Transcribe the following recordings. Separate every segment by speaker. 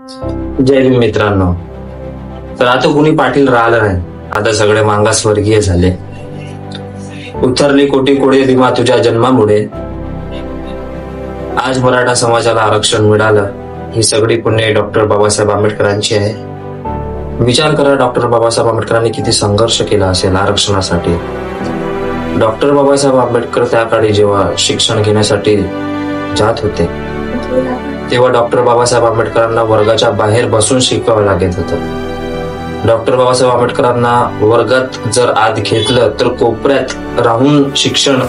Speaker 1: जय भीम मित्रांनो. तर आता कुणी पाटील राहिलं नाही, आता सगळे मागासवर्गीय झाले. उतरली कोटी कोडे दिमा तुझ्या जन्मामुळे. आज मराठा समाजाला आरक्षण मिळालं, ही सगळी पुण्य डॉक्टर बाबासाहेब आंबेडकरांची आहे. विचार करा, डॉक्टर बाबासाहेब आंबेडकरांनी किती संघर्ष केला असेल आरक्षणासाठी. डॉक्टर बाबासाहेब आंबेडकर त्या काळी जेव्हा शिक्षण घेण्यासाठी जात होते, तेव्हा डॉक्टर बाबासाहेब आंबेडकरांना वर्गाच्या बाहेर बसून शिकावं लागत होतं. डॉक्टर बाबासाहेब आंबेडकरांना वर्गात जर आत घेतलं तर कोपऱ्यात राहून शिक्षण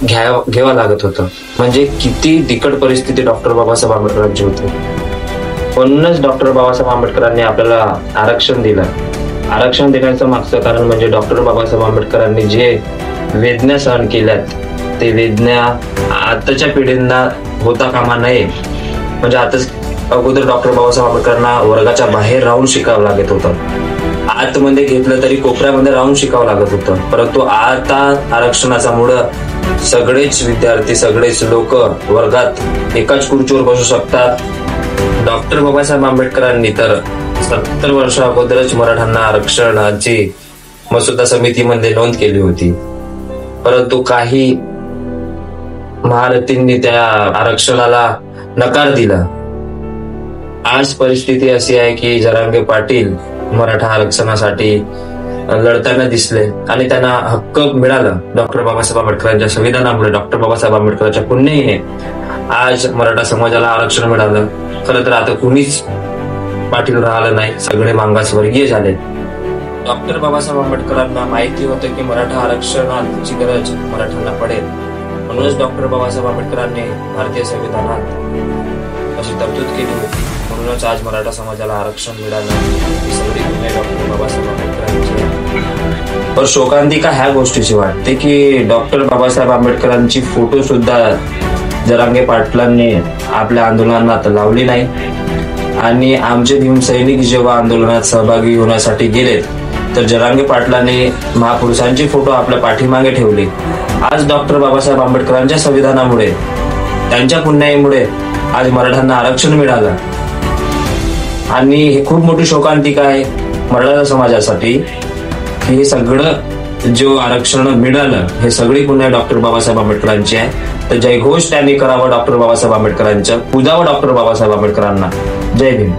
Speaker 1: घ्यावं लागत होतं. म्हणजे किती बिकट परिस्थिती डॉक्टर बाबासाहेब आंबेडकरांची होती. म्हणूनच डॉक्टर बाबासाहेब आंबेडकरांनी आपल्याला आरक्षण दिलं. आरक्षण देण्याचं मागचं कारण म्हणजे डॉक्टर बाबासाहेब आंबेडकरांनी जे वेदना सहन केल्यात, ते वेदना आताच्या पिढींना होता कामा नये. म्हणजे आताच अगोदर डॉक्टर बाबासाहेब आंबेडकरांना वर्गाच्या बाहेर राहून शिकावं लागत होतं. आतमध्ये घेतलं तरी कोपऱ्यामध्ये राहून शिकावं लागत होतं. परंतु आता आरक्षणाचा मुळे सगळेच विद्यार्थी, सगळेच लोक वर्गात एकाच खुर्चीवर बसू शकतात. डॉक्टर बाबासाहेब आंबेडकरांनी तर 70 वर्ष अगोदरच मराठ्यांना आरक्षणाची मसुदा समितीमध्ये नोंद केली होती. परंतु काही महारथींनी त्या आरक्षणाला नकार दिला. आज परिस्थिती अशी आहे की जरांगे पाटील मराठा आरक्षणासाठी लढताना दिसले आणि त्यांना हक्क मिळाला. डॉक्टर बाबासाहेब आंबेडकरांच्या संविधानामुळे, डॉक्टर बाबासाहेब आंबेडकरांच्या पुण्याईने आज मराठा समाजाला आरक्षण मिळालं. खरं तर आता कुणीच पाटील राहिलं नाही, सगळे मागासवर्गीय झाले. डॉक्टर बाबासाहेब आंबेडकरांना माहिती होतं की मराठा आरक्षणाची गरज मराठ्यांना पडेल. म्हणूनच डॉक्टर बाबासाहेब आंबेडकरांनी भारतीय संविधानात अशी तरतूद केली होती. म्हणूनच आज मराठा समाजाला आरक्षण मिळालं. डॉक्टर बाबासाहेब आंबेडकरांची. पण शोकांतिका ह्या गोष्टीची वाटते की डॉक्टर बाबासाहेब आंबेडकरांची फोटो सुद्धा जरांगे पाटलांनी आपल्या आंदोलनात लावली नाही. आणि आमचे भीमसैनिक जेव्हा आंदोलनात सहभागी होण्यासाठी गेलेत, तर जरांगे पाटलांनी महापुरुषांची फोटो आपल्या पाठीमागे ठेवली. आज डॉक्टर बाबासाहेब आंबेडकरांच्या संविधानामुळे, त्यांच्या पुण्याईमुळे आज मराठ्यांना आरक्षण मिळालं. आणि हे खूप मोठी शोकांतिका आहे मराठा समाजासाठी. हे सगळं जो आरक्षण मिळालं, हे सगळी पुण्य डॉक्टर बाबासाहेब आंबेडकरांची आहे. तर जयघोष त्यांनी करावा डॉक्टर बाबासाहेब आंबेडकरांच्या, पूजावं डॉक्टर बाबासाहेब आंबेडकरांना. जय भीम.